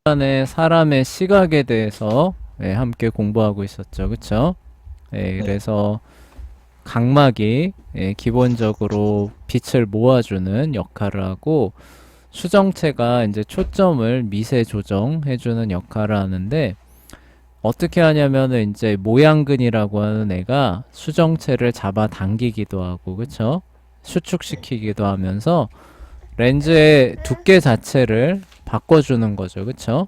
시간에 사람의 시각에 대해서 함께 공부하고 있었죠. 그쵸? 네, 그래서 각막이 기본적으로 빛을 모아주는 역할을 하고 수정체가 이제 초점을 미세 조정해주는 역할을 하는데 어떻게 하냐면은 이제 모양근이라고 하는 애가 수정체를 잡아 당기기도 하고 그쵸? 네. 수축시키기도 하면서 렌즈의 두께 자체를 바꿔주는 거죠. 그쵸?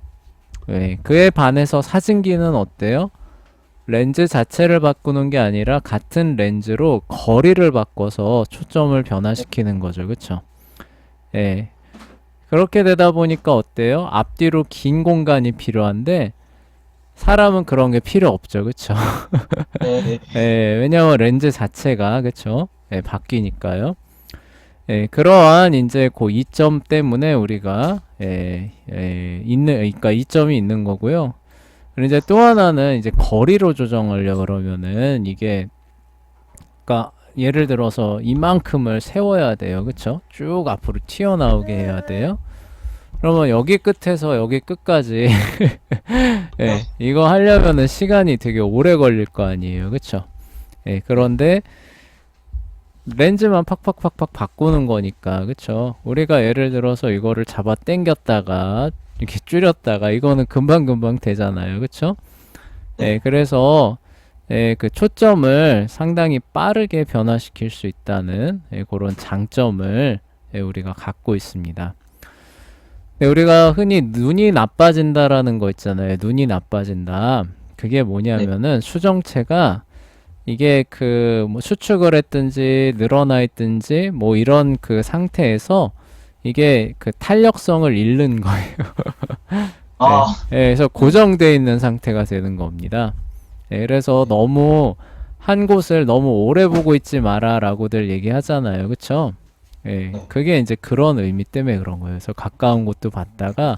그에 반해서 사진기는 어때요? 렌즈 자체를 바꾸는 게 아니라 같은 렌즈로 거리를 바꿔서 초점을 변화시키는 거죠. 그쵸? 예. 그렇게 되다 보니까 어때요? 앞뒤로 긴 공간이 필요한데 사람은 그런 게 필요 없죠. 그쵸? 네, 왜냐면 렌즈 자체가 그쵸? 바뀌니까요. 그러한 이제 그 이점 때문에 우리가 있는 그러니까 이점이 있는 거고요. 그리고 이제 또 하나는 이제 거리로 조정하려 그러면은 이게 그러니까 예를 들어서 이만큼을 세워야 돼요. 그쵸? 쭉 앞으로 튀어나오게 해야 돼요. 그러면 여기 끝에서 여기 끝까지 네, 이거 하려면은 시간이 되게 오래 걸릴 거 아니에요. 그쵸? 네, 그런데 렌즈만 팍팍팍팍 바꾸는 거니까. 그쵸? 우리가 예를 들어서 이거를 잡아 당겼다가 이렇게 줄였다가 이거는 금방금방 되잖아요. 그쵸? 네. 그래서 그 초점을 상당히 빠르게 변화시킬 수 있다는 그런 장점을 우리가 갖고 있습니다. 우리가 흔히 눈이 나빠진다라는 거 있잖아요. 눈이 나빠진다. 그게 네. 뭐냐면은 수정체가 이게 그 뭐 수축을 했든지 늘어나 있든지 뭐 이런 그 상태에서 이게 그 탄력성을 잃는 거예요. 아, 그래서 네, 고정되어 있는 상태가 되는 겁니다. 그래서 네, 너무 한 곳을 너무 오래 보고 있지 마라라고들 얘기하잖아요. 그쵸? 네, 그게 이제 그런 의미 때문에 그런 거예요. 그래서 가까운 곳도 봤다가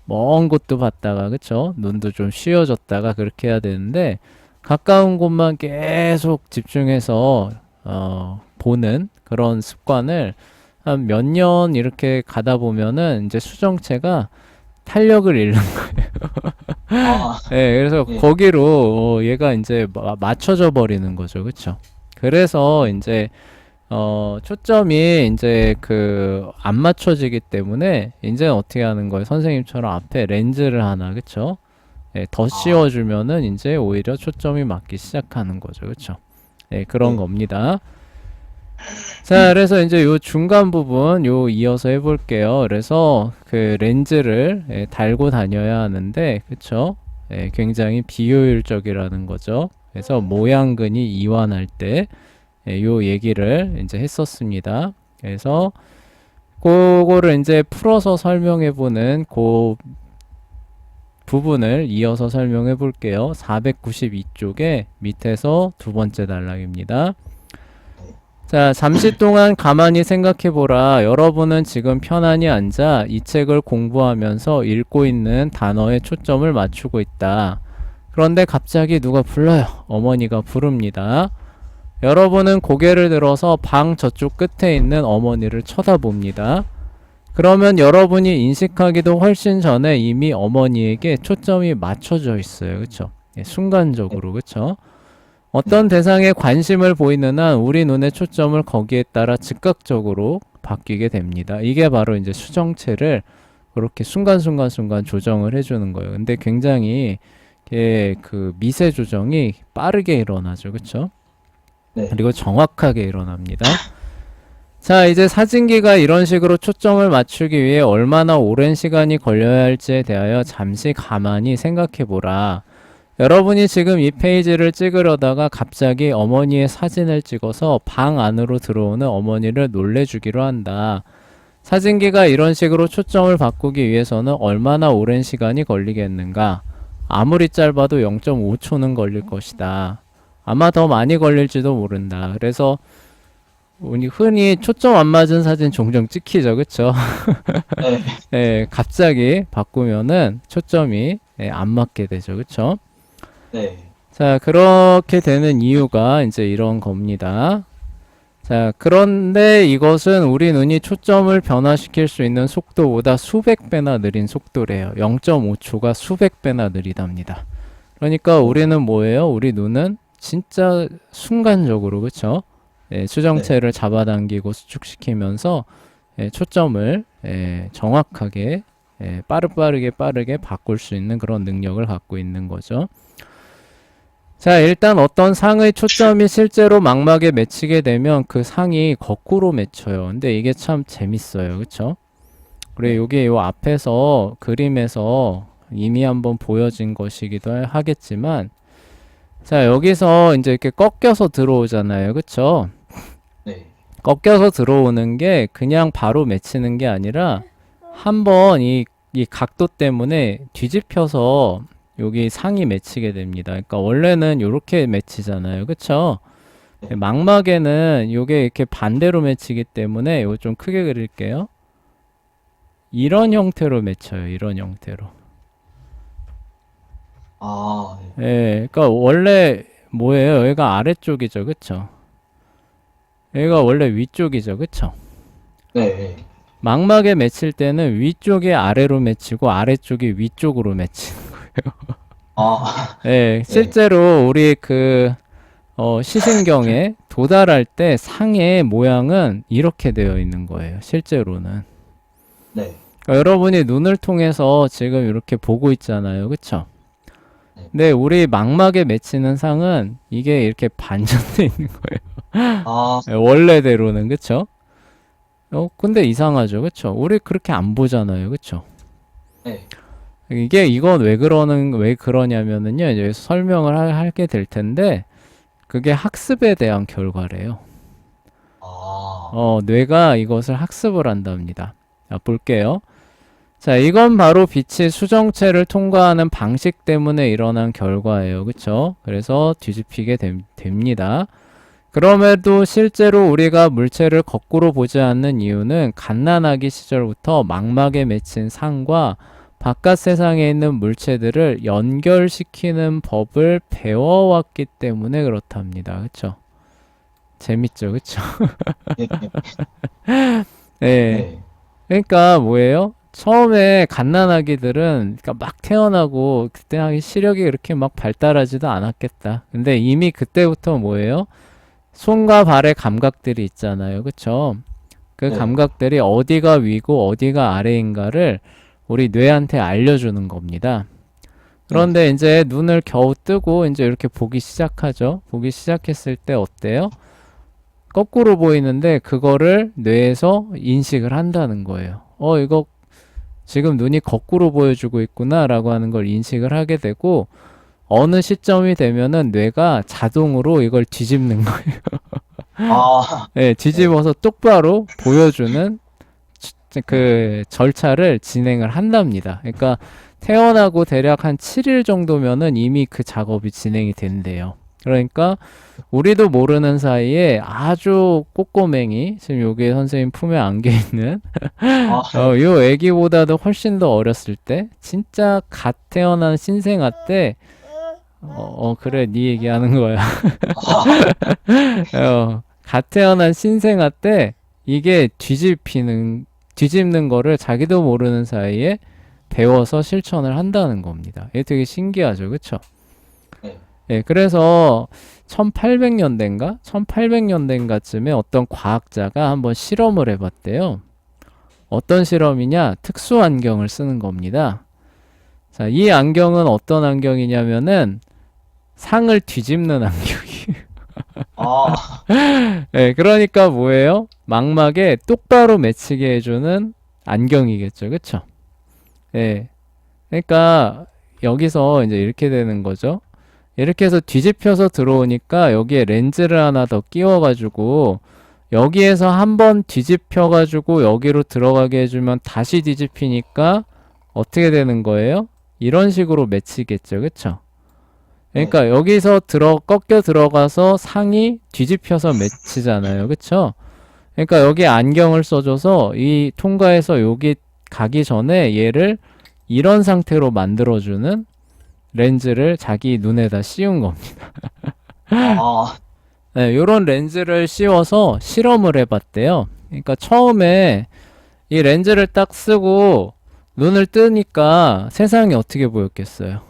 먼 곳도 봤다가 그쵸? 눈도 좀 쉬어졌다가 그렇게 해야 되는데 가까운 곳만 계속 집중해서 보는 그런 습관을 한 몇 년 이렇게 가다 보면은 이제 수정체가 탄력을 잃는 아, 그래서 네, 거기로 얘가 이제 맞춰져 버리는 거죠. 그쵸? 그래서 이제 초점이 이제 그 안 맞춰지기 때문에 이제 어떻게 하는 거예요? 선생님처럼 앞에 렌즈를 하나, 그쵸? 더 아, 씌워주면은 이제 오히려 초점이 맞기 시작하는 거죠. 그쵸? 그런 네, 겁니다. 자, 그래서 이제 요 중간 부분 요 이어서 해볼게요. 그래서 그 렌즈를 달고 다녀야 하는데, 그쵸? 굉장히 비효율적이라는 거죠. 그래서 모양근이 이완할 때, 요 얘기를 이제 했었습니다. 그래서 그거를 이제 풀어서 설명해보는 그 부분을 이어서 설명해 볼게요. 492쪽에 밑에서 두 번째 단락입니다. 네, 자, 잠시 동안 가만히 생각해 보라. 여러분은 지금 편안히 앉아 이 책을 공부하면서 읽고 있는 단어에 초점을 맞추고 있다. 그런데 갑자기 누가 불러요. 어머니가 부릅니다. 여러분은 고개를 들어서 방 저쪽 끝에 있는 어머니를 쳐다봅니다. 그러면 여러분이 인식하기도 훨씬 전에 이미 어머니에게 초점이 맞춰져 있어요. 그쵸? 네, 순간적으로, 그쵸? 어떤 네. 대상에 관심을 보이는 한 우리 눈의 초점을 거기에 따라 즉각적으로 바뀌게 됩니다. 이게 바로 이제 수정체를 그렇게 순간순간 조정을 해주는 거예요. 근데 굉장히 그 미세 조정이 빠르게 일어나죠. 그쵸? 네. 그리고 정확하게 일어납니다. 자, 이제 사진기가 이런 식으로 초점을 맞추기 위해 얼마나 오랜 시간이 걸려야 할지에 대하여 잠시 가만히 생각해 보라. 여러분이 지금 이 페이지를 찍으려다가 갑자기 어머니의 사진을 찍어서 방 안으로 들어오는 어머니를 놀래주기로 한다. 사진기가 이런 식으로 초점을 바꾸기 위해서는 얼마나 오랜 시간이 걸리겠는가? 아무리 짧아도 0.5초는 걸릴 것이다. 아마 더 많이 걸릴지도 모른다. 그래서 우리 흔히 초점 안 맞은 사진 종종 찍히죠, 그쵸? 네. 갑자기 바꾸면은 초점이 안 맞게 되죠, 그쵸? 네. 자, 그렇게 되는 이유가 이제 이런 겁니다. 자, 그런데 이것은 우리 눈이 초점을 변화시킬 수 있는 속도보다 수백 배나 느린 속도래요. 0.5초가 수백 배나 느리답니다. 그러니까 우리는 뭐예요? 우리 눈은 진짜 순간적으로, 그쵸? 예, 수정체를 잡아당기고 수축시키면서 초점을 정확하게 빠르게 바꿀 수 있는 그런 능력을 갖고 있는 거죠. 자, 일단 어떤 상의 초점이 실제로 망막에 맺히게 되면 그 상이 거꾸로 맺혀요. 근데 이게 참 재밌어요. 그쵸? 그리고 요게 요 앞에서 그림에서 이미 한번 보여진 것이기도 하겠지만, 자, 여기서 이제 이렇게 꺾여서 들어오잖아요. 그쵸? 네. 꺾여서 들어오는 게 그냥 바로 맺히는 게 아니라 한번 이 각도 때문에 뒤집혀서 여기 상이 맺히게 됩니다. 그러니까 원래는 이렇게 맺히잖아요. 그쵸? 망막에는 요게 이렇게 반대로 맺히기 때문에 이거 좀 크게 그릴게요. 이런 형태로 맺혀요. 이런 형태로. 아, 네. 예, 그러니까 원래 뭐예요? 여기가 아래쪽이죠. 그쵸? 여기가 원래 위쪽이죠. 그쵸? 네. 네. 망막에 맺힐 때는 위쪽이 아래로 맺히고 아래쪽이 위쪽으로 맺히는 아, 예, 네. 실제로 우리 시신경에 도달할 때 상의 모양은 이렇게 되어 있는 거예요. 실제로는. 네. 그러니까 여러분이 눈을 통해서 지금 이렇게 보고 있잖아요. 그쵸? 네. 근데 우리 망막에 맺히는 상은 이게 이렇게 반전돼 있는 거예요. 아, 예, 원래대로는. 그쵸? 근데 이상하죠. 그쵸? 우리 그렇게 안 보잖아요. 그쵸? 네. 이건 왜 그러냐면은요, 이제 설명을 하게 될 텐데, 그게 학습에 대한 결과래요. 아, 뇌가 이것을 학습을 한답니다. 자, 볼게요. 자, 이건 바로 빛이 수정체를 통과하는 방식 때문에 일어난 결과예요. 그쵸? 그래서 뒤집히게 됩니다. 그럼에도 실제로 우리가 물체를 거꾸로 보지 않는 이유는 갓난아기 시절부터 망막에 맺힌 상과 바깥 세상에 있는 물체들을 연결시키는 법을 배워왔기 때문에 그렇답니다. 그쵸? 재밌죠? 그쵸? 네. 네. 네. 그러니까 뭐예요? 처음에 갓난아기들은 그러니까 막 태어나고 그때 시력이 그렇게 막 발달하지도 않았겠다. 근데 이미 그때부터 뭐예요? 손과 발의 감각들이 있잖아요. 그쵸? 그 네. 감각들이 어디가 위고 어디가 아래인가를 우리 뇌한테 알려주는 겁니다. 그런데 이제 눈을 겨우 뜨고 이제 이렇게 보기 시작하죠. 보기 시작했을 때 어때요? 거꾸로 보이는데 그거를 뇌에서 인식을 한다는 거예요. 이거 지금 눈이 거꾸로 보여주고 있구나 라고 하는 걸 인식을 하게 되고 어느 시점이 되면은 뇌가 자동으로 이걸 뒤집는 거예요. 아, 네, 뒤집어서 똑바로 보여주는 그 절차를 진행을 한답니다. 그러니까 태어나고 대략 한 7일 정도면은 이미 그 작업이 진행이 된대요. 그러니까 우리도 모르는 사이에 아주 꼬꼬맹이, 지금 여기 선생님 품에 안겨 있는 아, 요 애기보다도 훨씬 더 어렸을 때, 진짜 갓 태어난 신생아 때, 그래, 네 얘기하는 거야. 갓 태어난 신생아 때 이게 뒤집는 거를 자기도 모르는 사이에 배워서 실천을 한다는 겁니다. 이게 되게 신기하죠, 그쵸? 네. 예, 그래서 1800년대인가? 1800년대인가쯤에 어떤 과학자가 한번 실험을 해봤대요. 어떤 실험이냐? 특수 안경을 쓰는 겁니다. 자, 이 안경은 어떤 안경이냐면은 상을 뒤집는 안경이에요. 아, 예, 그러니까 뭐예요? 망막에 똑바로 맺히게 해주는 안경이겠죠. 그쵸? 예. 그러니까 여기서 이제 이렇게 되는 거죠. 이렇게 해서 뒤집혀서 들어오니까 여기에 렌즈를 하나 더 끼워가지고 여기에서 한번 뒤집혀가지고 여기로 들어가게 해주면 다시 뒤집히니까 어떻게 되는 거예요? 이런 식으로 맺히겠죠. 그쵸? 그러니까 여기서 꺾여 들어가서 상이 뒤집혀서 맺히잖아요. 그쵸? 그러니까 여기 안경을 써줘서 이 통과해서 여기 가기 전에 얘를 이런 상태로 만들어주는 렌즈를 자기 눈에다 씌운 겁니다. 아, 네, 요런 렌즈를 씌워서 실험을 해봤대요. 그러니까 처음에 이 렌즈를 딱 쓰고 눈을 뜨니까 세상이 어떻게 보였겠어요?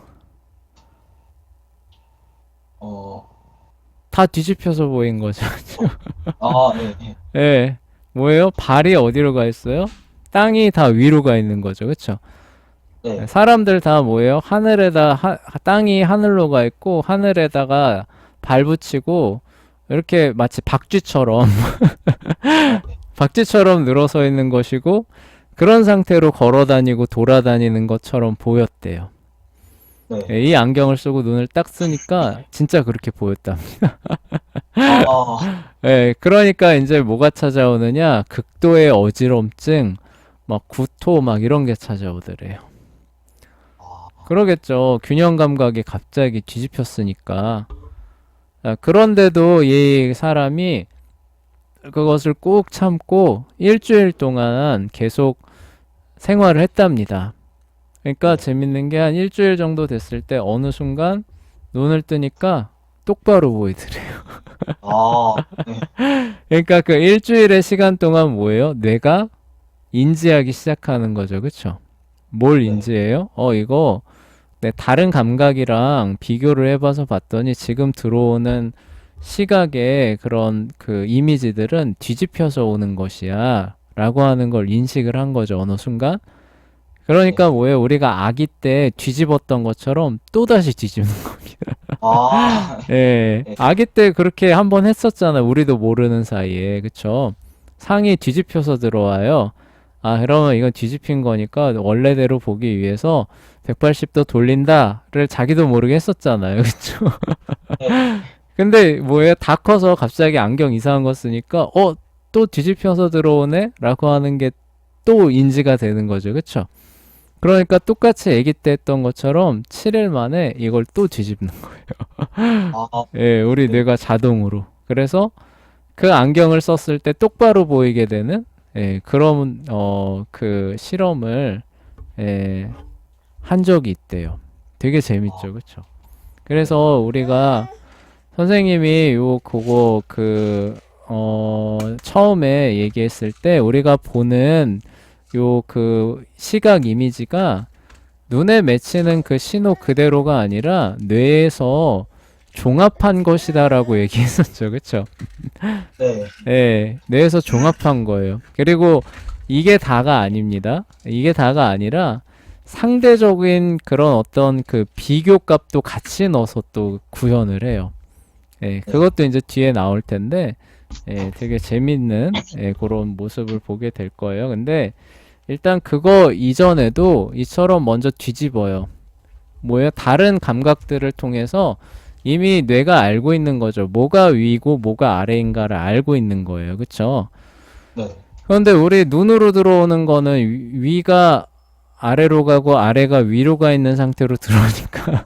어, 다 뒤집혀서 보인 거죠. 네, 네, 예. 뭐예요? 발이 어디로 가 있어요? 땅이 다 위로 가 있는 거죠. 그쵸? 예, 네, 사람들 다 뭐예요? 하늘에다, 땅이 하늘로 가 있고, 하늘에다가 발 붙이고, 이렇게 마치 박쥐처럼, 네, 박쥐처럼 늘어서 있는 것이고, 그런 상태로 걸어 다니고 돌아다니는 것처럼 보였대요. 네. 예, 이 안경을 쓰고 눈을 딱 쓰니까 진짜 그렇게 보였다. 아, 예, 그러니까 이제 뭐가 찾아오느냐? 극도의 어지럼증, 막 구토, 막 이런 게 찾아오더래요. 아, 그러겠죠. 균형 감각이 갑자기 뒤집혔으니까. 그런데도 이 사람이 그것을 꾹 참고 일주일 동안 계속 생활을 했답니다. 그러니까 네. 재밌는 게 한 일주일 정도 됐을 때 어느 순간 눈을 뜨니까 똑바로 보이더래요. 네, 그러니까 그 일주일의 시간 동안 뭐예요? 뇌가 인지하기 시작하는 거죠. 그쵸? 뭘 네, 인지해요? 이거 내 다른 감각이랑 비교를 해봐서 봤더니 지금 들어오는 시각의 그런 그 이미지들은 뒤집혀서 오는 것이야. 라고 하는 걸 인식을 한 거죠. 어느 순간. 네. 그러니까 뭐예요? 우리가 아기 때 뒤집었던 것처럼 또다시 뒤집는 겁니다. 아, 예. 네, 아기 때 그렇게 한번 했었잖아요. 우리도 모르는 사이에. 그쵸? 상이 뒤집혀서 들어와요. 아, 그러면 이건 뒤집힌 거니까 원래대로 보기 위해서 180도 돌린다를 자기도 모르게 했었잖아요. 그쵸? 네. 근데 뭐예요? 다 커서 갑자기 안경 이상한 거 쓰니까, 또 뒤집혀서 들어오네? 라고 하는 게 또 인지가 되는 거죠. 그쵸? 그러니까 똑같이 아기 때 했던 것처럼 7일 만에 이걸 또 뒤집는 거예요. 아, 예, 우리 네. 뇌가 자동으로. 그래서 그 안경을 썼을 때 똑바로 보이게 되는, 예, 그런, 그 실험을, 예, 한 적이 있대요. 되게 아, 재밌죠. 그쵸? 네, 그래서 우리가 선생님이 그거, 처음에 얘기했을 때 우리가 보는 그 시각 이미지가 눈에 맺히는 그 신호 그대로가 아니라 뇌에서 종합한 것이다라고 얘기했었죠. 그쵸? 네, 예, 뇌에서 종합한 거예요. 그리고 이게 다가 아닙니다. 이게 다가 아니라 상대적인 그런 어떤 그 비교값도 같이 넣어서 또 구현을 해요. 예, 네. 그것도 이제 뒤에 나올 텐데, 예, 되게 재밌는, 예, 그런 모습을 보게 될 거예요. 근데 일단 그거 이전에도 이처럼 먼저 뒤집어요. 뭐예요? 다른 감각들을 통해서 이미 뇌가 알고 있는 거죠. 뭐가 위고 뭐가 아래인가를 알고 있는 거예요. 그쵸? 네. 그런데 우리 눈으로 들어오는 거는 위가 아래로 가고 아래가 위로 가 있는 상태로 들어오니까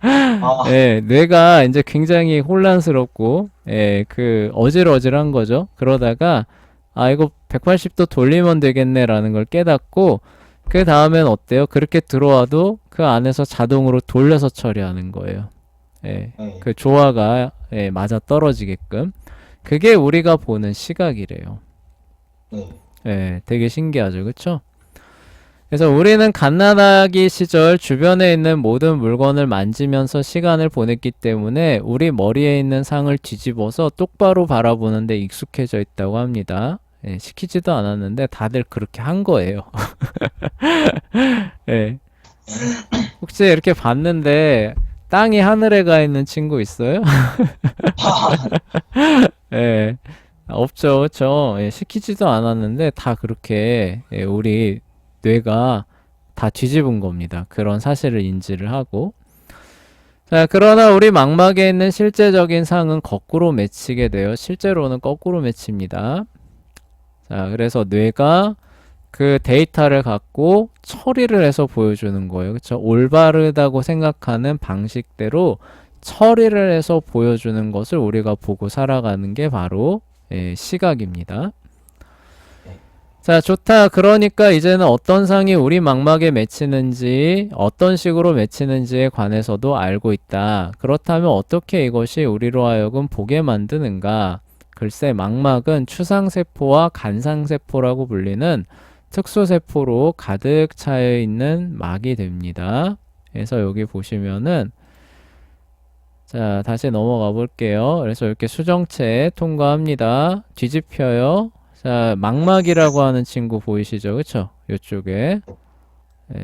아, 예, 뇌가 이제 굉장히 혼란스럽고 예, 그 어질어질한 거죠. 그러다가 아 이거 180도 돌리면 되겠네라는 걸 깨닫고 그 다음엔 어때요? 그렇게 들어와도 그 안에서 자동으로 돌려서 처리하는 거예요. 예, 네, 그 조화가 예, 맞아 떨어지게끔 그게 우리가 보는 시각이래요. 네. 예, 되게 신기하죠, 그쵸? 그래서 우리는 갓난아기 시절 주변에 있는 모든 물건을 만지면서 시간을 보냈기 때문에 우리 머리에 있는 상을 뒤집어서 똑바로 바라보는데 익숙해져 있다고 합니다. 예, 시키지도 않았는데 다들 그렇게 한 거예요. 예, 혹시 이렇게 봤는데 땅이 하늘에 가 있는 친구 있어요? 예, 없죠, 그쵸? 예, 시키지도 않았는데 다 그렇게 예, 우리 뇌가 다 뒤집은 겁니다. 그런 사실을 인지를 하고. 자, 그러나 우리 망막에 있는 실제적인 상은 거꾸로 맺히게 돼요. 실제로는 거꾸로 맺힙니다. 자, 그래서 뇌가 그 데이터를 갖고 처리를 해서 보여주는 거예요. 그쵸? 올바르다고 생각하는 방식대로 처리를 해서 보여주는 것을 우리가 보고 살아가는 게 바로 예, 시각입니다. 네. 자, 좋다. 그러니까 이제는 어떤 상이 우리 망막에 맺히는지, 어떤 식으로 맺히는지에 관해서도 알고 있다. 그렇다면 어떻게 이것이 우리로 하여금 보게 만드는가? 글쎄, 망막은 추상세포와 간상세포라고 불리는 특수세포로 가득 차여 있는 막이 됩니다. 그래서 여기 보시면은, 자, 다시 넘어가 볼게요. 그래서 이렇게 수정체 통과합니다. 뒤집혀요. 자, 망막이라고 하는 친구 보이시죠? 그쵸? 이쪽에.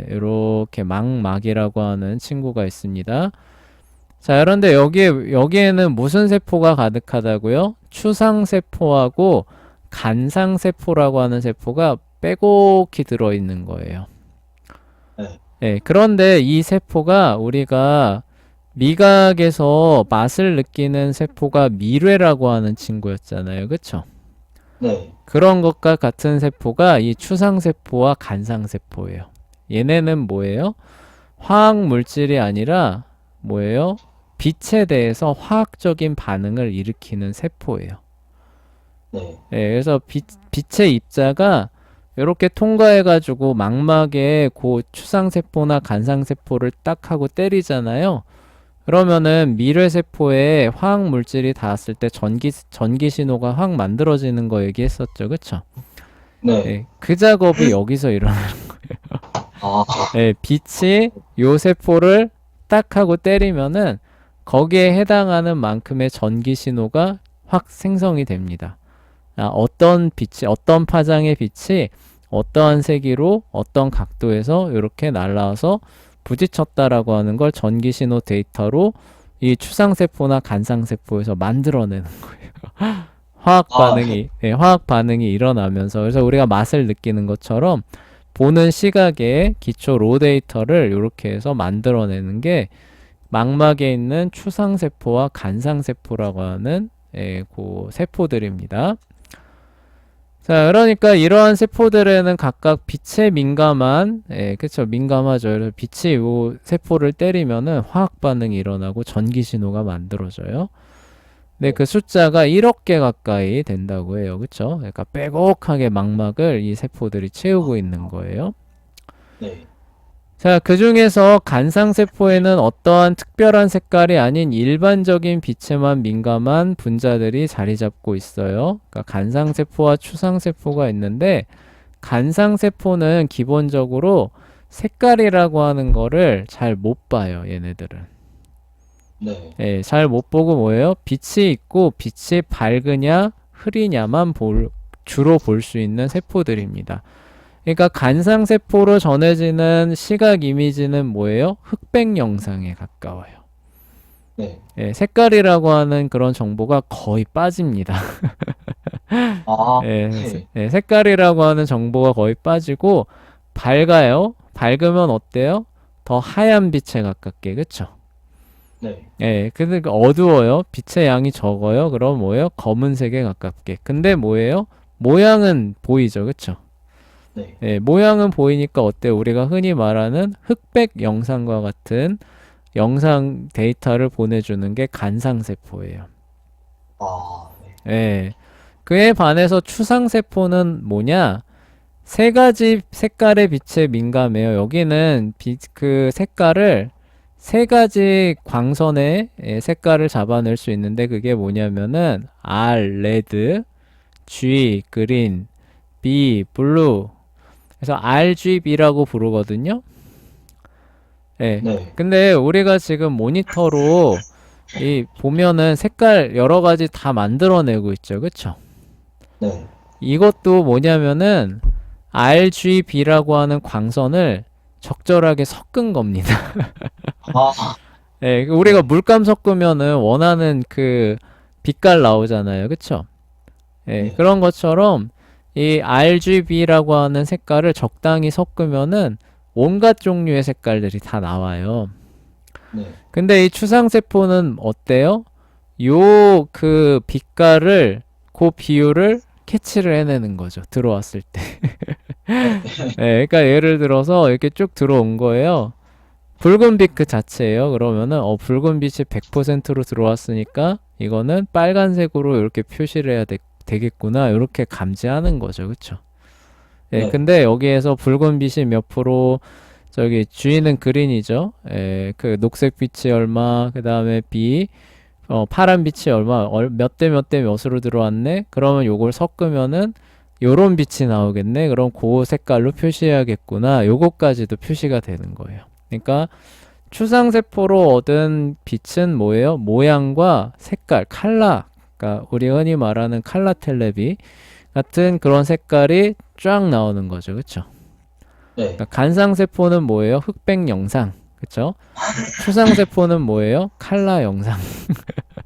이렇게 망막이라고 하는 친구가 있습니다. 자, 그런데 여기에는 무슨 세포가 가득하다고요? 추상세포하고 간상세포라고 하는 세포가 빼곡히 들어있는 거예요. 네. 네, 그런데 이 세포가 우리가 미각에서 맛을 느끼는 세포가 미뢰라고 하는 친구였잖아요. 그쵸? 네. 그런 것과 같은 세포가 이 추상세포와 간상세포예요. 얘네는 뭐예요? 화학 물질이 아니라 뭐예요? 빛에 대해서 화학적인 반응을 일으키는 세포예요. 네. 예, 그래서 빛의 입자가 이렇게 통과해가지고 망막에 그 추상세포나 간상세포를 딱 하고 때리잖아요. 그러면은 미뢰세포에 화학 물질이 닿았을 때 전기 신호가 확 만들어지는 거 얘기했었죠. 그쵸? 네. 예, 그 작업이 여기서 일어나는 아, 예, 빛이 요 세포를 딱 하고 때리면은 거기에 해당하는 만큼의 전기 신호가 확 생성이 됩니다. 아, 어떤 빛이, 어떤 파장의 빛이 어떠한 세기로 어떤 각도에서 이렇게 날라와서 부딪혔다라고 하는 걸 전기 신호 데이터로 이 추상세포나 간상세포에서 만들어내는 거예요. 화학 반응이, 예, 화학 반응이 일어나면서 그래서 우리가 맛을 느끼는 것처럼 보는 시각의 기초 로 데이터를 이렇게 해서 만들어내는 게 망막에 있는 추상세포와 간상세포라고 하는 그 세포들입니다. 자, 그러니까 이러한 세포들에는 각각 빛에 민감한, 그쵸, 민감하죠. 그래서 빛이 이 세포를 때리면은 화학 반응이 일어나고 전기 신호가 만들어져요. 근데 그 숫자가 1억 개 가까이 된다고 해요. 그쵸? 그러니까 빼곡하게 망막을 이 세포들이 채우고 있는 거예요. 네. 자, 그 중에서 간상세포에는 어떠한 특별한 색깔이 아닌 일반적인 빛에만 민감한 분자들이 자리 잡고 있어요. 그러니까 간상세포와 추상세포가 있는데, 간상세포는 기본적으로 색깔이라고 하는 거를 잘 못 봐요, 얘네들은. 네. 예, 잘 못 보고 뭐예요? 빛이 있고 빛이 밝으냐 흐리냐만 주로 볼 수 있는 세포들입니다. 그러니까 간상세포로 전해지는 시각 이미지는 뭐예요? 흑백 영상에 가까워요. 네. 예, 색깔이라고 하는 그런 정보가 거의 빠집니다. 아, 예, 네. 색깔이라고 하는 정보가 거의 빠지고 밝아요. 밝으면 어때요? 더 하얀 빛에 가깝게, 그쵸? 네. 예, 근데 어두워요. 빛의 양이 적어요. 그럼 뭐예요? 검은색에 가깝게. 근데 뭐예요? 모양은 보이죠, 그쵸? 네. 예, 모양은 보이니까 어때요? 우리가 흔히 말하는 흑백 영상과 같은 영상 데이터를 보내주는 게 간상세포예요. 아, 네. 예. 그에 반해서 추상세포는 뭐냐? 세 가지 색깔의 빛에 민감해요. 여기는 그 색깔을 세 가지 광선의 색깔을 잡아낼 수 있는데 그게 뭐냐면은 R, 레드, G, 그린, B, 블루. 그래서 RGB라고 부르거든요. 예. 네. 근데 우리가 지금 모니터로 이 보면은 색깔 여러 가지 다 만들어내고 있죠. 그쵸? 네. 이것도 뭐냐면은 RGB라고 하는 광선을 적절하게 섞은 겁니다. 아, 예, 우리가 물감 섞으면은 원하는 그 빛깔 나오잖아요. 그쵸? 예, 네. 그런 것처럼 이 RGB라고 하는 색깔을 적당히 섞으면은 온갖 종류의 색깔들이 다 나와요. 네. 근데 이 추상세포는 어때요? 요 그 빛깔을, 그 비율을 캐치를 해내는 거죠. 들어왔을 때. 예, 그러니까 예를 들어서 이렇게 쭉 들어온 거예요. 붉은 빛 그 자체예요. 그러면은 붉은 빛이 100%로 들어왔으니까 이거는 빨간색으로 이렇게 표시를 해야 되겠구나. 이렇게 감지하는 거죠. 그쵸? 예, 네. 근데 여기에서 붉은 빛이 몇 프로, 저기 G는 그린이죠. 예, 그 녹색 빛이 얼마, 그 다음에 B, 파란 빛이 얼마, 몇 대 몇 대 몇으로 들어왔네? 그러면 요걸 섞으면은 요런 빛이 나오겠네? 그럼 그 색깔로 표시해야겠구나. 요거까지도 표시가 되는 거예요. 그러니까 추상세포로 얻은 빛은 뭐예요? 모양과 색깔, 컬러. 그러니까 우리 흔히 말하는 컬러 텔레비 같은 그런 색깔이 쫙 나오는 거죠. 그쵸? 네. 그러니까 간상세포는 뭐예요? 흑백 영상. 그쵸? 추상세포는 뭐예요? 컬러 영상.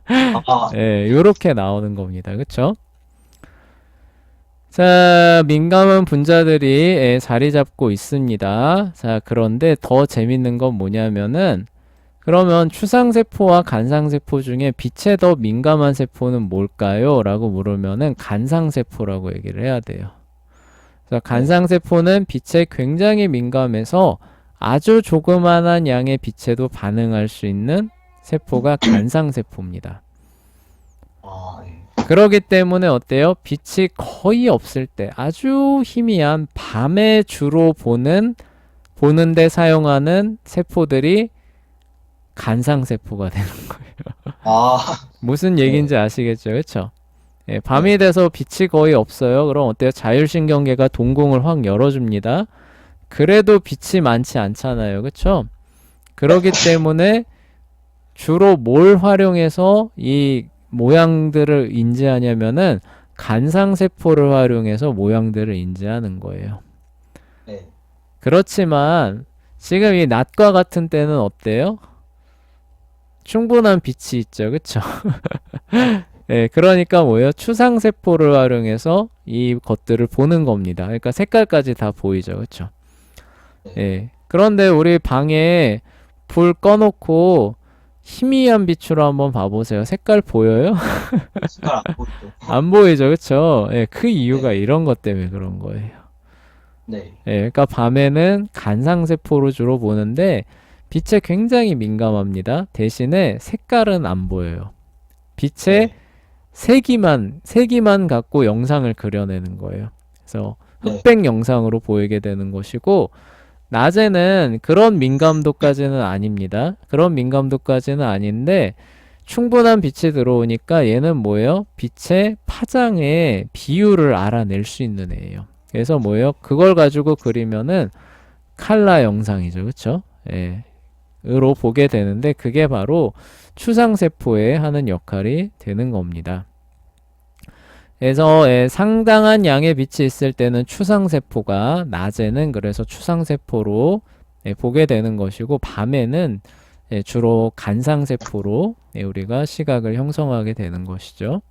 아, 예, 요렇게 나오는 겁니다. 그쵸? 자, 민감한 분자들이 예, 자리 잡고 있습니다. 자, 그런데 더 재밌는 건 뭐냐면은, 그러면 추상세포와 간상세포 중에 빛에 더 민감한 세포는 뭘까요? 라고 물으면은 간상세포라고 얘기를 해야 돼요. 그래서 간상세포는 빛에 굉장히 민감해서 아주 조그만한 양의 빛에도 반응할 수 있는 세포가 간상세포입니다. 아, 네. 그러기 때문에 어때요? 빛이 거의 없을 때 아주 희미한 밤에 주로 보는데 사용하는 세포들이 간상세포가 되는 거예요. 아, 무슨 얘기인지 아시겠죠? 그렇죠? 예, 밤이 네. 돼서 빛이 거의 없어요. 그럼 어때요? 자율신경계가 동공을 확 열어줍니다. 그래도 빛이 많지 않잖아요. 그렇죠? 그러기 때문에 주로 뭘 활용해서 이 모양들을 인지하냐면은 간상세포를 활용해서 모양들을 인지하는 거예요. 네. 그렇지만 지금 이 낮과 같은 때는 어때요? 충분한 빛이 있죠. 그쵸? 예, 그러니까 뭐예요? 추상세포를 활용해서 이 것들을 보는 겁니다. 그러니까 색깔까지 다 보이죠. 그쵸? 예. 그런데 우리 방에 불 꺼놓고 희미한 빛으로 한번 봐보세요. 색깔 보여요? 색깔 안 보이죠. 안 보이죠, 그쵸? 예, 그 이유가 네. 이런 것 때문에 그런 거예요. 네. 예, 그러니까 밤에는 간상세포로 주로 보는데 빛에 굉장히 민감합니다. 대신에 색깔은 안 보여요. 빛에 네. 세기만 갖고 영상을 그려내는 거예요. 그래서 네. 흑백 영상으로 보이게 되는 것이고, 낮에는 그런 민감도까지는 아닙니다. 그런 민감도까지는 아닌데 충분한 빛이 들어오니까 얘는 뭐예요? 빛의 파장의 비율을 알아낼 수 있는 애예요. 그래서 뭐예요? 그걸 가지고 그리면은 칼라 영상이죠. 그쵸? 예. 으로 보게 되는데 그게 바로 추상세포에 하는 역할이 되는 겁니다. 그래서 예, 상당한 양의 빛이 있을 때는 추상세포가, 낮에는 그래서 추상세포로 예, 보게 되는 것이고, 밤에는 예, 주로 간상세포로 예, 우리가 시각을 형성하게 되는 것이죠.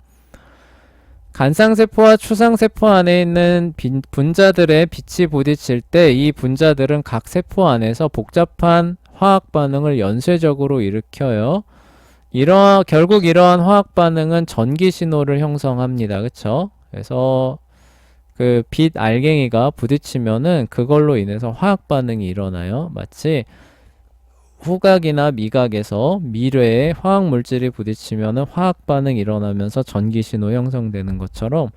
간상세포와 추상세포 안에 있는 분자들의 빛이 부딪힐 때 이 분자들은 각 세포 안에서 복잡한 화학 반응을 연쇄적으로 일으켜요. 결국 이러한 화학 반응은 전기 신호를 형성합니다. 그쵸? 그래서 그 빛 알갱이가 부딪히면은 그걸로 인해서 화학 반응이 일어나요. 마치 후각이나 미각에서 미뢰에 화학 물질이 부딪히면은 화학 반응이 일어나면서 전기 신호 형성되는 것처럼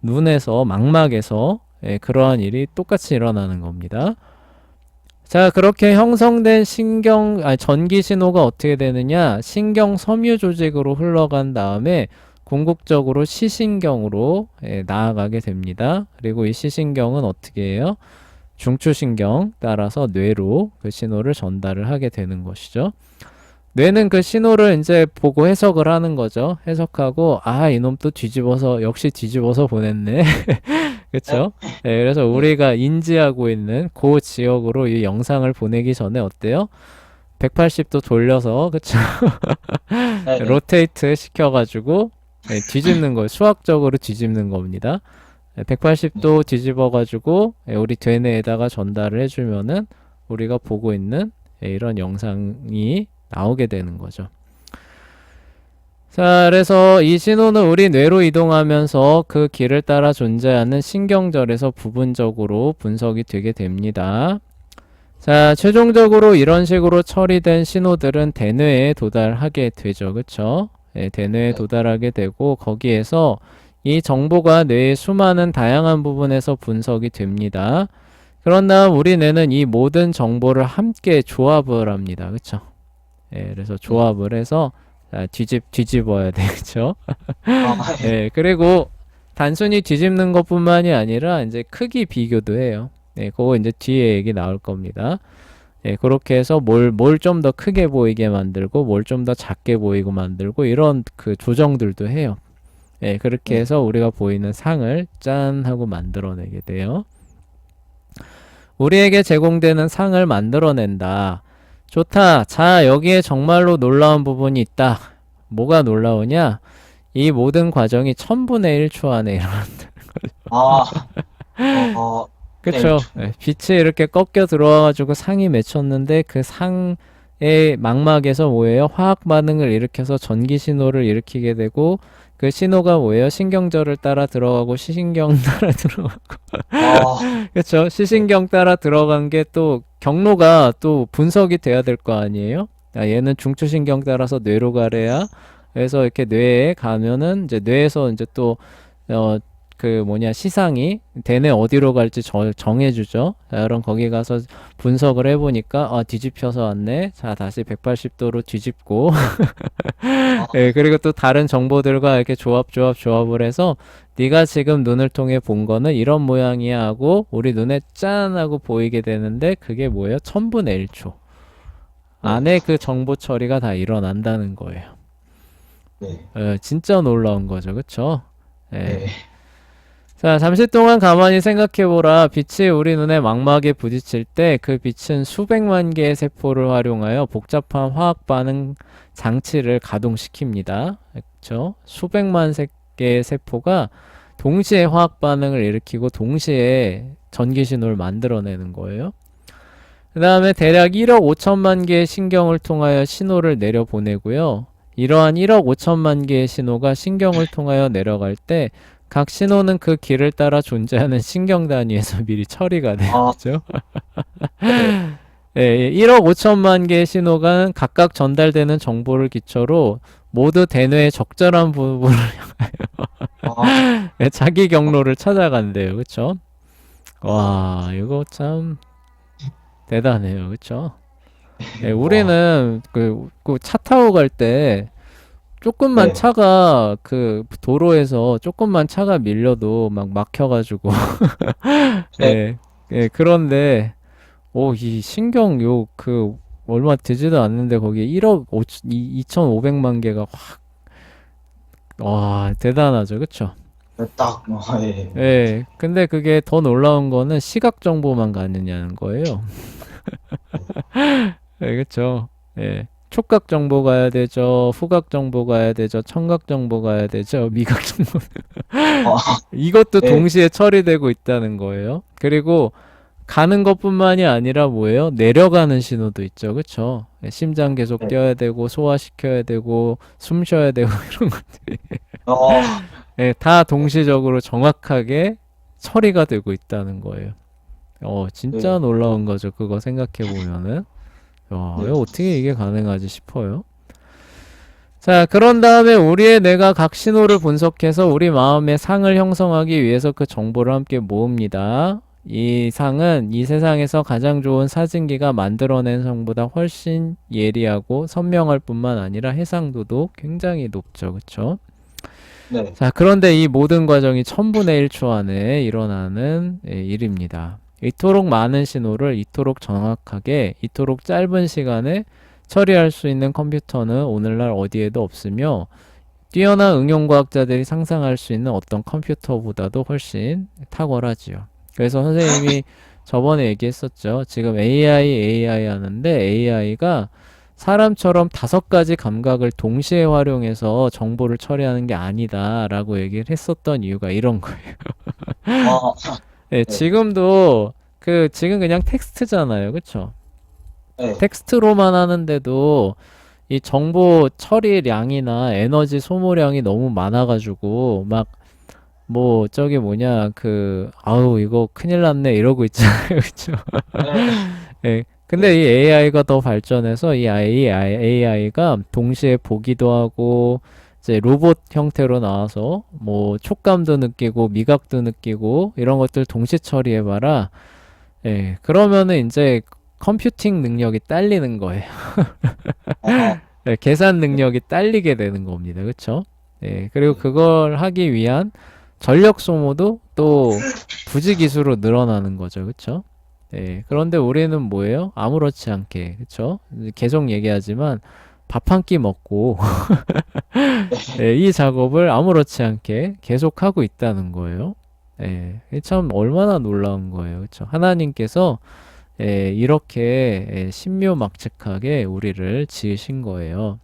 눈에서, 망막에서 예, 그러한 일이 똑같이 일어나는 겁니다. 자, 그렇게 형성된 전기 신호가 어떻게 되느냐? 신경 섬유 조직으로 흘러간 다음에 궁극적으로 시신경으로 나아가게 됩니다. 그리고 이 시신경은 어떻게 해요? 중추신경 따라서 뇌로 그 신호를 전달을 하게 되는 것이죠. 뇌는 그 신호를 이제 보고 해석을 하는 거죠. 해석하고, 아, 이놈 또 역시 뒤집어서 보냈네. 그쵸? 네, 그래서 우리가 인지하고 있는 그 지역으로 이 영상을 보내기 전에 어때요? 180도 돌려서, 그쵸? 네. 로테이트 시켜가지고, 네, 뒤집는 거예요. 수학적으로 뒤집는 겁니다. 180도 뒤집어가지고, 우리 되뇌에다가 전달을 해주면은, 우리가 보고 있는 이런 영상이 나오게 되는 거죠. 자, 그래서 이 신호는 우리 뇌로 이동하면서 그 길을 따라 존재하는 신경절에서 부분적으로 분석이 되게 됩니다. 자, 최종적으로 이런 식으로 처리된 신호들은 대뇌에 도달하게 되죠. 그쵸? 예, 대뇌에 도달하게 되고 거기에서 이 정보가 뇌의 수많은 다양한 부분에서 분석이 됩니다. 그런 다음 우리 뇌는 이 모든 정보를 함께 조합을 합니다. 그쵸? 예, 그래서 조합을 해서 뒤집어야 되겠죠? 아, 예. 예, 그리고 단순히 뒤집는 것뿐만이 아니라 이제 크기 비교도 해요. 예, 그거 이제 뒤에 얘기 나올 겁니다. 예, 그렇게 해서 뭘 좀 더 크게 보이게 만들고, 뭘 좀 더 작게 보이고 만들고, 이런 그 조정들도 해요. 예, 그렇게 네. 해서 우리가 보이는 상을 짠 하고 만들어내게 돼요. 우리에게 제공되는 상을 만들어낸다. 좋다. 자, 여기에 정말로 놀라운 부분이 있다. 뭐가 놀라우냐? 이 모든 과정이 1000분의 1초 안에 일어난다. 아, 어, 네. 그쵸? 예, 빛이 이렇게 꺾여 들어와가지고 상이 맺혔는데 그 상의 망막에서 뭐예요? 화학 반응을 일으켜서 전기 신호를 일으키게 되고 그 신호가 뭐예요? 신경절을 따라 들어가고 시신경 따라 들어가고 아, 그쵸? 네. 시신경 따라 들어간 게 또 경로가 또 분석이 돼야 될 거 아니에요? 아, 얘는 중추신경 따라서 뇌로 가래야. 그래서 이렇게 뇌에 가면은 이제 뇌에서 이제 또 그 뭐냐 시상이 대뇌 어디로 갈지 정해주죠. 자, 그럼 거기 가서 분석을 해보니까 아 뒤집혀서 왔네. 자 다시 180도로 뒤집고 아, 예, 그리고 또 다른 정보들과 이렇게 조합을 해서 네가 지금 눈을 통해 본 거는 이런 모양이야 하고 우리 눈에 짠 하고 보이게 되는데 그게 뭐예요? 1000분의 1초 네. 안에 그 정보 처리가 다 일어난다는 거예요. 네. 진짜 놀라운 거죠. 그쵸? 네. 예. 자, 잠시 동안 가만히 생각해보라. 빛이 우리 눈의 망막에 부딪힐 때 그 빛은 수백만 개의 세포를 활용하여 복잡한 화학 반응 장치를 가동시킵니다. 그렇죠? 수백만 개의 세포가 동시에 화학 반응을 일으키고 동시에 전기 신호를 만들어내는 거예요. 그 다음에 대략 1억 5천만 개의 신경을 통하여 신호를 내려보내고요. 이러한 1억 5천만 개의 신호가 신경을 통하여 내려갈 때 각 신호는 그 길을 따라 존재하는 신경 단위에서 미리 처리가 돼요. 아, 그죠? 네. 예, 1억 5천만 개의 신호가 각각 전달되는 정보를 기초로 모두 대뇌의 적절한 부분을 아, 자기 경로를 찾아간대요. 그쵸? 와, 이거 참 대단해요. 그쵸? 예, 와, 우리는 그 차 타고 갈 때 조금만 네. 차가 그 도로에서 조금만 차가 밀려도 막 막혀가지고 네. 예, 예, 그런데 이 신경 그 얼마 되지도 않는데 거기에 1억 2,500만 개가 확 와 대단하죠. 그쵸? 딱, 예. 예, 근데 그게 더 놀라운 거는 시각 정보만 가느냐는 거예요. 예, 그쵸? 예. 촉각 정보 가야 되죠. 후각 정보 가야 되죠. 청각 정보 가야 되죠. 미각 정보. 아, 이것도 네. 동시에 처리되고 있다는 거예요. 그리고 가는 것뿐만이 아니라 뭐예요? 내려가는 신호도 있죠. 그쵸? 예, 심장 계속 네. 뛰어야 되고 소화시켜야 되고 숨 쉬어야 되고 이런 것들이 어, 예, 다 동시적으로 정확하게 처리가 되고 있다는 거예요. 진짜 네. 놀라운 거죠. 그거 생각해 보면은. 와, 왜 네. 어떻게 이게 가능하지 싶어요. 자, 그런 다음에 우리의 뇌가 각 신호를 분석해서 우리 마음의 상을 형성하기 위해서 그 정보를 함께 모읍니다. 이 상은 이 세상에서 가장 좋은 사진기가 만들어낸 성보다 훨씬 예리하고 선명할 뿐만 아니라 해상도도 굉장히 높죠. 그쵸? 네. 자, 그런데 이 모든 과정이 1000분의 1초 안에 일어나는 일입니다. 이토록 많은 신호를 이토록 정확하게, 이토록 짧은 시간에 처리할 수 있는 컴퓨터는 오늘날 어디에도 없으며, 뛰어난 응용과학자들이 상상할 수 있는 어떤 컴퓨터보다도 훨씬 탁월하지요. 그래서 선생님이 저번에 얘기했었죠. 지금 AI 하는데 AI가 사람처럼 5가지 감각을 동시에 활용해서 정보를 처리하는 게 아니다라고 얘기를 했었던 이유가 이런 거예요. 아, 네, 네. 지금도 지금 그냥 텍스트잖아요. 그쵸? 네. 텍스트로만 하는데도 이 정보 처리량이나 에너지 소모량이 너무 많아가지고 막 뭐 저기 뭐냐 아우 이거 큰일 났네 이러고 있잖아요. 그쵸? 네. 예. 근데 네. 이 AI가 더 발전해서 이 AI가 동시에 보기도 하고 이제 로봇 형태로 나와서 뭐 촉감도 느끼고 미각도 느끼고 이런 것들 동시 처리해봐라. 예, 그러면은 이제 컴퓨팅 능력이 딸리는 거예요. 아, 예, 계산 능력이 딸리게 되는 겁니다. 그쵸? 예, 그리고 그걸 하기 위한 전력 소모도 또 부지 기수로 늘어나는 거죠. 그쵸? 예, 그런데 우리는 뭐예요? 아무렇지 않게, 그쵸? 계속 얘기하지만 밥 한 끼 먹고 예, 이 작업을 아무렇지 않게 계속하고 있다는 거예요. 예, 이게 참 얼마나 놀라운 거예요. 그쵸? 하나님께서 이렇게 신묘막측하게 우리를 지으신 거예요.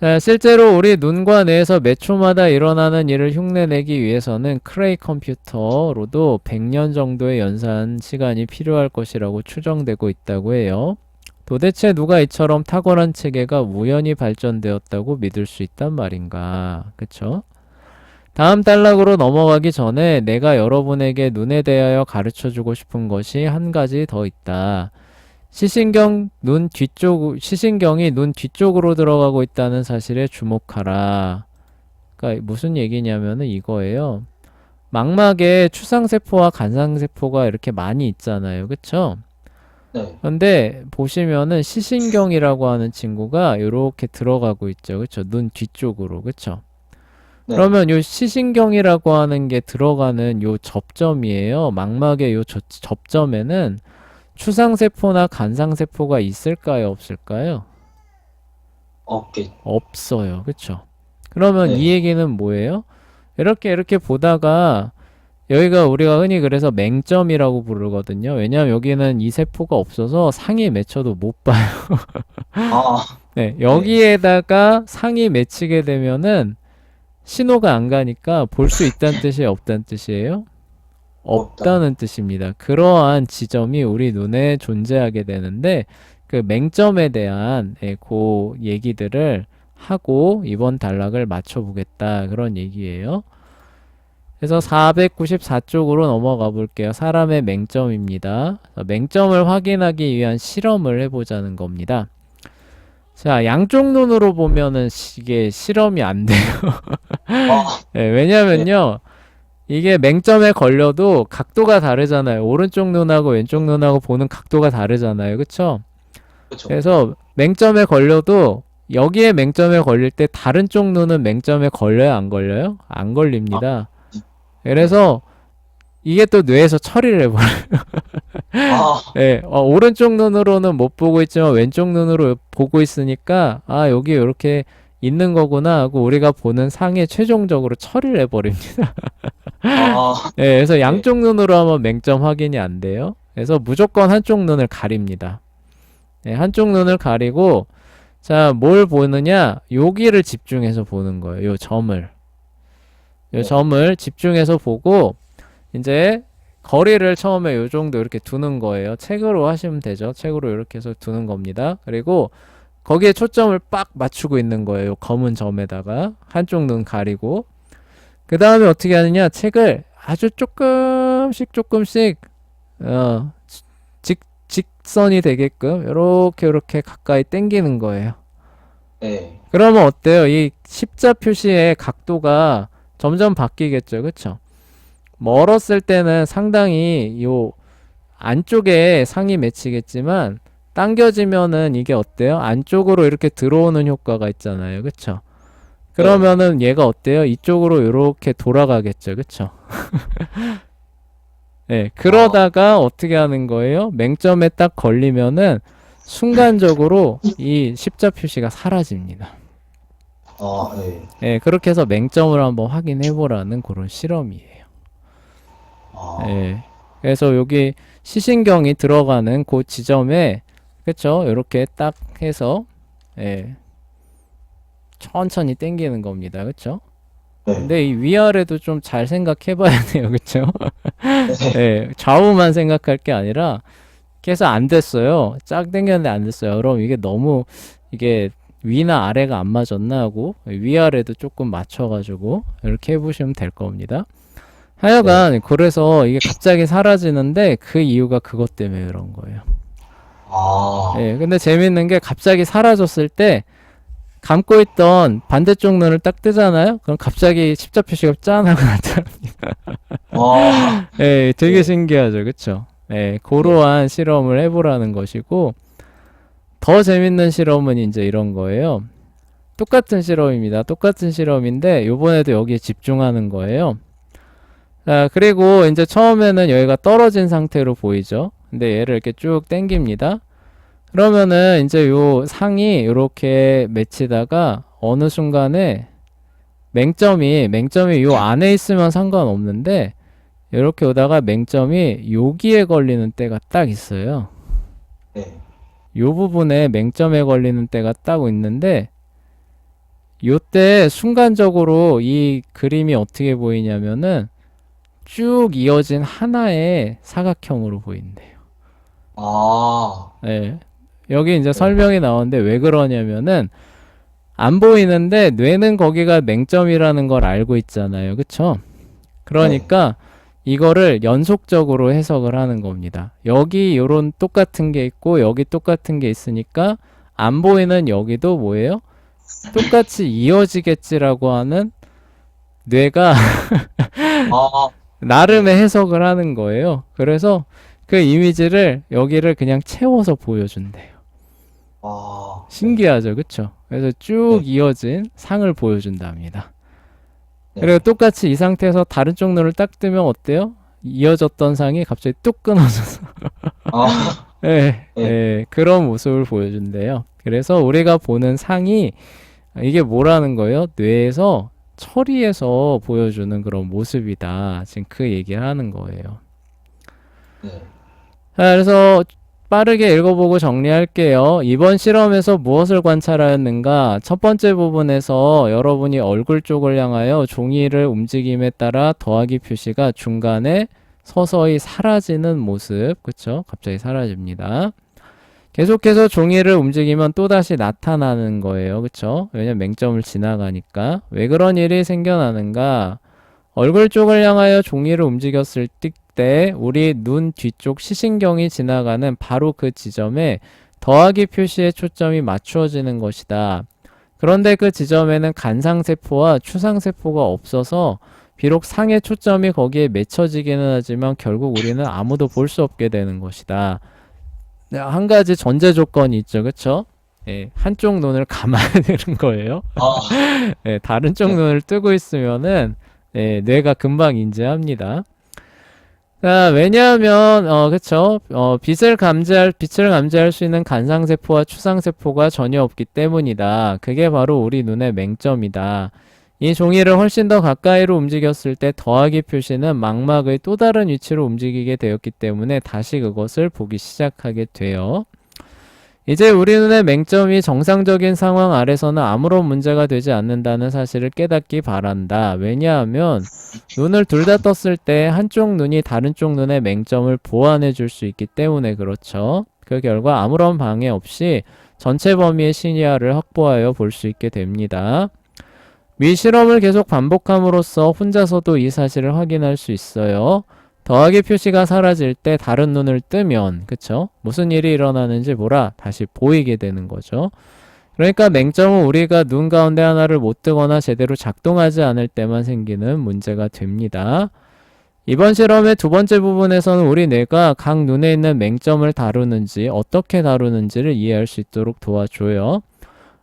자, 실제로 우리 눈과 뇌에서 몇 초마다 일어나는 일을 흉내내기 위해서는 크레이 컴퓨터로도 100년 정도의 연산 시간이 필요할 것이라고 추정되고 있다고 해요. 도대체 누가 이처럼 탁월한 체계가 우연히 발전되었다고 믿을 수 있단 말인가? 그쵸? 다음 단락으로 넘어가기 전에 내가 여러분에게 눈에 대하여 가르쳐주고 싶은 것이 한 가지 더 있다. 시신경이 눈 뒤쪽으로 들어가고 있다는 사실에 주목하라. 그러니까 무슨 얘기냐면은 이거예요. 망막에 추상세포와 간상세포가 이렇게 많이 있잖아요. 그쵸? 네. 근데 보시면은 시신경이라고 하는 친구가 이렇게 들어가고 있죠. 그쵸? 눈 뒤쪽으로. 그쵸? 네. 그러면 요 시신경이라고 하는 게 들어가는 요 접점이에요. 망막의 요 접점에는 추상세포나 간상세포가 있을까요? 없을까요? 오케이. 없어요. 그쵸? 그러면 이 네. 얘기는 뭐예요? 이렇게 보다가 여기가 우리가 흔히 그래서 맹점이라고 부르거든요. 왜냐하면 여기는 이 세포가 없어서 상이 맺혀도 못 봐요. 아, 네, 네. 여기에다가 상이 맺히게 되면은 신호가 안 가니까 볼 수 있다는 뜻이에요? 없다는 뜻이에요? 없다. 없다는 뜻입니다. 그러한 지점이 우리 눈에 존재하게 되는데 그 맹점에 대한 그 얘기들을 하고 이번 단락을 맞춰보겠다 그런 얘기예요. 그래서 494쪽으로 넘어가 볼게요. 사람의 맹점입니다. 맹점을 확인하기 위한 실험을 해보자는 겁니다. 자, 양쪽 눈으로 보면은 이게 실험이 안 돼요. 아, 네. 왜냐면요. 이게 맹점에 걸려도 각도가 다르잖아요. 오른쪽 눈하고 왼쪽 눈하고 보는 각도가 다르잖아요. 그쵸? 그쵸. 그래서 맹점에 걸려도 여기에 맹점에 걸릴 때 다른 쪽 눈은 맹점에 걸려요? 안 걸려요? 안 아, 걸립니다. 네. 그래서 이게 또 뇌에서 처리를 해버려요. 아, 예, 오른쪽 눈으로는 못 보고 있지만 왼쪽 눈으로 보고 있으니까 아, 여기 이렇게 있는 거구나 하고 우리가 보는 상에 최종적으로 처리를 해버립니다. 아, 예, 그래서 네. 양쪽 눈으로 하면 맹점 확인이 안 돼요. 그래서 무조건 한쪽 눈을 가립니다. 예, 한쪽 눈을 가리고, 자, 뭘 보느냐? 여기를 집중해서 보는 거예요. 요 점을. 요 네. 점을 집중해서 보고, 이제 거리를 처음에 요 정도 이렇게 두는 거예요. 책으로 하시면 되죠. 책으로 이렇게 해서 두는 겁니다. 그리고 거기에 초점을 빡 맞추고 있는 거예요. 요 검은 점에다가 한쪽 눈 가리고, 그 다음에 어떻게 하느냐? 책을 아주 조금씩 어, 직선이 되게끔 요렇게 가까이 당기는 거예요. 네. 그러면 어때요? 이 십자 표시의 각도가 점점 바뀌겠죠. 그쵸? 멀었을 때는 상당히 요 안쪽에 상이 맺히겠지만 당겨지면은 이게 어때요? 안쪽으로 이렇게 들어오는 효과가 있잖아요. 그쵸? 네. 그러면은 얘가 어때요? 이쪽으로 이렇게 돌아가겠죠. 그쵸? 네, 아, 그러다가 어떻게 하는 거예요? 맹점에 딱 걸리면은 순간적으로 이 십자 표시가 사라집니다. 아, 네. 네, 그렇게 해서 맹점을 한번 확인해 보라는 그런 실험이에요. 아, 네, 그래서 여기 시신경이 들어가는 그 지점에 그쵸? 이렇게 딱 해서 예, 천천히 당기는 겁니다. 그쵸? 네. 근데 이 위아래도 좀 잘 생각해 봐야 돼요. 그쵸? 네. 예, 좌우만 생각할 게 아니라 그래서 안 됐어요. 쫙 당겼는데 안 됐어요. 그럼 이게 너무 이게 위나 아래가 안 맞았나 하고 위아래도 조금 맞춰가지고 이렇게 해보시면 될 겁니다. 네. 하여간 그래서 이게 갑자기 사라지는데 그 이유가 그것 때문에 그런 거예요. 아, 예, 근데 재밌는 게 갑자기 사라졌을 때 감고 있던 반대쪽 눈을 딱 뜨잖아요? 그럼 갑자기 십자 표시가 짠 하고 나타납니다. 예, 되게 네. 신기하죠. 그쵸? 예, 네. 그러한 실험을 해보라는 것이고, 더 재밌는 실험은 이제 이런 거예요. 똑같은 실험입니다. 똑같은 실험인데, 요번에도 여기에 집중하는 거예요. 자, 그리고 이제 처음에는 여기가 떨어진 상태로 보이죠? 근데 얘를 이렇게 쭉 당깁니다. 그러면은 이제 요 상이 이렇게 맺히다가 어느 순간에 맹점이 요 안에 있으면 상관없는데 이렇게 오다가 맹점이 여기에 걸리는 때가 딱 있어요. 네. 요 부분에 맹점에 걸리는 때가 딱 있는데 요때 순간적으로 이 그림이 어떻게 보이냐면은 쭉 이어진 하나의 사각형으로 보인대요. 아, 네. 여기 이제 네. 설명이 나오는데 왜 그러냐면은 안 보이는데 뇌는 거기가 맹점이라는 걸 알고 있잖아요. 그쵸? 네. 그러니까 이거를 연속적으로 해석을 하는 겁니다. 여기 요런 똑같은 게 있고 여기 똑같은 게 있으니까 안 보이는 여기도 뭐예요? 똑같이 이어지겠지라고 하는 뇌가 아, 나름의 해석을 하는 거예요. 그래서 그 이미지를 여기를 그냥 채워서 보여준대요. 네. 신기하죠, 그쵸? 그래서 쭉 네. 이어진 상을 보여준답니다. 그리고 네. 똑같이 이 상태에서 다른 쪽 눈을 딱 뜨면 어때요? 이어졌던 상이 갑자기 뚝 끊어져서 아, 예, 네. 예, 그런 모습을 보여준대요. 그래서 우리가 보는 상이 이게 뭐라는 거예요? 뇌에서 처리해서 보여주는 그런 모습이다. 지금 그 얘기를 하는 거예요. 네. 자, 그래서 빠르게 읽어보고 정리할게요. 이번 실험에서 무엇을 관찰하였는가? 첫 번째 부분에서 여러분이 얼굴 쪽을 향하여 종이를 움직임에 따라 더하기 표시가 중간에 서서히 사라지는 모습. 그쵸? 갑자기 사라집니다. 계속해서 종이를 움직이면 또다시 나타나는 거예요. 그쵸? 왜냐면 맹점을 지나가니까. 왜 그런 일이 생겨나는가? 얼굴 쪽을 향하여 종이를 움직였을 때 우리 눈 뒤쪽 시신경이 지나가는 바로 그 지점에 더하기 표시의 초점이 맞추어지는 것이다. 그런데 그 지점에는 간상세포와 추상세포가 없어서 비록 상의 초점이 거기에 맺혀지기는 하지만 결국 우리는 아무도 볼 수 없게 되는 것이다. 한 가지 전제 조건이 있죠. 그쵸? 예, 한쪽 눈을 감아야 되는 거예요. 아, 예, 다른 쪽 네. 눈을 뜨고 있으면은 예, 뇌가 금방 인지합니다. 자, 왜냐하면 그쵸? 빛을 감지할 수 있는 간상세포와 추상세포가 전혀 없기 때문이다. 그게 바로 우리 눈의 맹점이다. 이 종이를 훨씬 더 가까이로 움직였을 때 더하기 표시는 망막의 또 다른 위치로 움직이게 되었기 때문에 다시 그것을 보기 시작하게 돼요. 이제 우리 눈의 맹점이 정상적인 상황 아래서는 아무런 문제가 되지 않는다는 사실을 깨닫기 바란다. 왜냐하면 눈을 둘 다 떴을 때 한쪽 눈이 다른 쪽 눈의 맹점을 보완해 줄 수 있기 때문에 그렇죠. 그 결과 아무런 방해 없이 전체 범위의 시야를 확보하여 볼 수 있게 됩니다. 위 실험을 계속 반복함으로써 혼자서도 이 사실을 확인할 수 있어요. 더하기 표시가 사라질 때 다른 눈을 뜨면, 그쵸? 무슨 일이 일어나는지 다시 보이게 되는 거죠. 그러니까 맹점은 우리가 눈 가운데 하나를 못 뜨거나 제대로 작동하지 않을 때만 생기는 문제가 됩니다. 이번 실험의 두 번째 부분에서는 우리 뇌가 각 눈에 있는 맹점을 다루는지, 어떻게 다루는지를 이해할 수 있도록 도와줘요.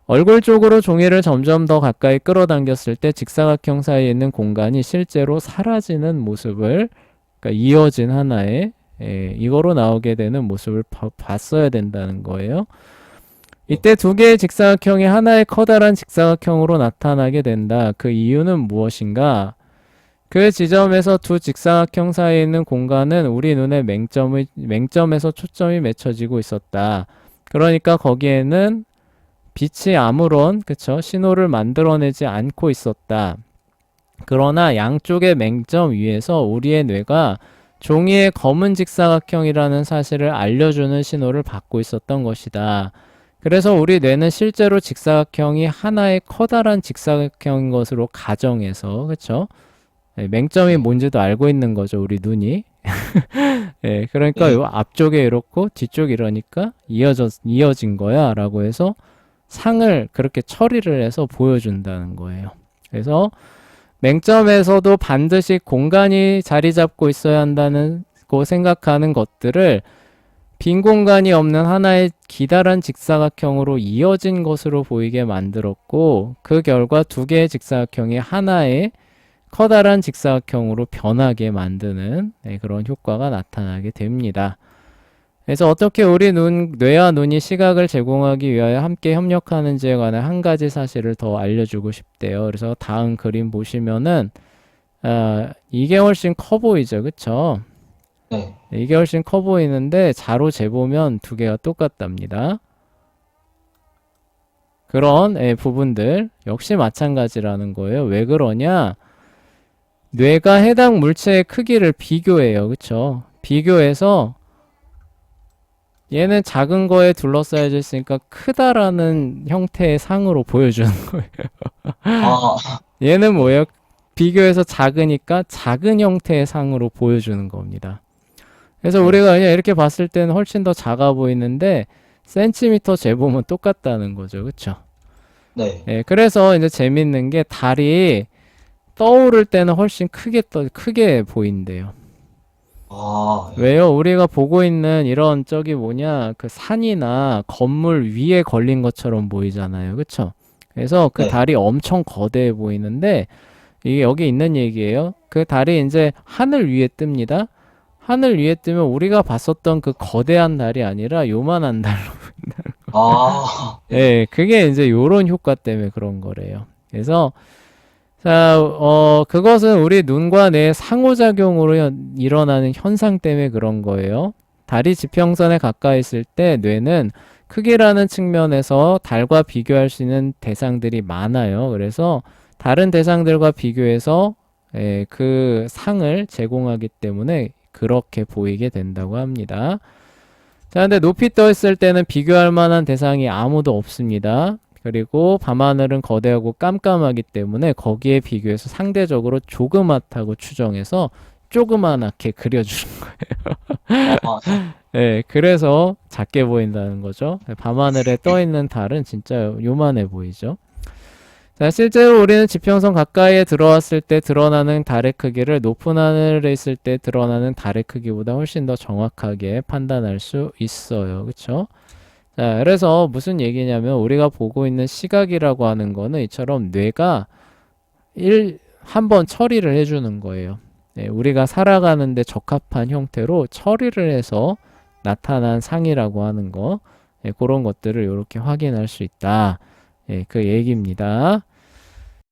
얼굴 쪽으로 종이를 점점 더 가까이 끌어당겼을 때 직사각형 사이에 있는 공간이 실제로 사라지는 모습을, 그러니까 이어진 하나의 이거로 나오게 되는 모습을 봤어야 된다는 거예요. 이때 두 개의 직사각형이 하나의 커다란 직사각형으로 나타나게 된다. 그 이유는 무엇인가? 그 지점에서 두 직사각형 사이에 있는 공간은 우리 눈의 맹점에서 초점이 맺혀지고 있었다. 그러니까 거기에는 빛이 아무런 신호를 만들어내지 않고 있었다. 그러나 양쪽의 맹점 위에서 우리의 뇌가 종이의 검은 직사각형이라는 사실을 알려주는 신호를 받고 있었던 것이다. 그래서 우리 뇌는 실제로 직사각형이 하나의 커다란 직사각형인 것으로 가정해서 그쵸? 맹점이 뭔지도 알고 있는 거죠, 우리 눈이. 예, 그러니까 네. 요 앞쪽에 이렇고 뒤쪽 이러니까 이어진 거야 라고 해서 상을 그렇게 처리를 해서 보여준다는 거예요. 그래서 맹점에서도 반드시 공간이 자리 잡고 있어야 한다는 고 생각하는 것들을 빈 공간이 없는 하나의 기다란 직사각형으로 이어진 것으로 보이게 만들었고, 그 결과 두 개의 직사각형이 하나의 커다란 직사각형으로 변하게 만드는 그런 효과가 나타나게 됩니다. 그래서 어떻게 우리 뇌와 눈이 시각을 제공하기 위하여 함께 협력하는지에 관한 한 가지 사실을 더 알려주고 싶대요. 그래서 다음 그림 보시면은 이게 훨씬 커 보이죠, 그쵸? 네. 이게 훨씬 커 보이는데 자로 재보면 두 개가 똑같답니다. 그런 부분들 역시 마찬가지라는 거예요. 왜 그러냐? 뇌가 해당 물체의 크기를 비교해요. 그쵸? 비교해서 얘는 작은 거에 둘러싸여져 있으니까 크다라는 형태의 상으로 보여주는 거예요. 아, 얘는 뭐예요? 비교해서 작으니까 작은 형태의 상으로 보여주는 겁니다. 그래서 우리가 그냥 이렇게 봤을 때는 훨씬 더 작아 보이는데 센티미터 재보면 똑같다는 거죠. 그쵸? 네. 그래서 이제 재밌는 게 달이 떠오를 때는 훨씬 크게 보인대요. 아, 왜요? 우리가 보고 있는 이런 저기 뭐냐, 그 산이나 건물 위에 걸린 것처럼 보이잖아요. 그쵸? 그래서 그 네. 달이 엄청 거대해 보이는데, 이게 여기 있는 얘기예요. 그 달이 이제 하늘 위에 뜹니다. 하늘 위에 뜨면 우리가 봤었던 그 거대한 달이 아니라 요만한 달로. 아, 예, 그게 이제 요런 효과 때문에 그런 거래요. 그래서 자, 그것은 우리 눈과 뇌의 상호작용으로 일어나는 현상 때문에 그런 거예요. 달이 지평선에 가까이 있을 때 뇌는 크기라는 측면에서 달과 비교할 수 있는 대상들이 많아요. 그래서 다른 대상들과 비교해서 그 상을 제공하기 때문에 그렇게 보이게 된다고 합니다. 자, 근데 높이 떠 있을 때는 비교할 만한 대상이 아무도 없습니다. 그리고 밤하늘은 거대하고 깜깜하기 때문에 거기에 비교해서 상대적으로 조그맣다고 추정해서 조그맣게 그려주는 거예요. 아, 네, 그래서 작게 보인다는 거죠. 밤하늘에 떠 있는 달은 진짜 요만해 보이죠. 자, 실제로 우리는 지평선 가까이에 들어왔을 때 드러나는 달의 크기를 높은 하늘에 있을 때 드러나는 달의 크기보다 훨씬 더 정확하게 판단할 수 있어요. 그쵸? 자, 그래서 무슨 얘기냐면 우리가 보고 있는 시각이라고 하는 거는 이처럼 뇌가 한번 처리를 해주는 거예요. 우리가 살아가는데 적합한 형태로 처리를 해서 나타난 상이라고 하는 거, 그런 것들을 이렇게 확인할 수 있다. 그 얘기입니다.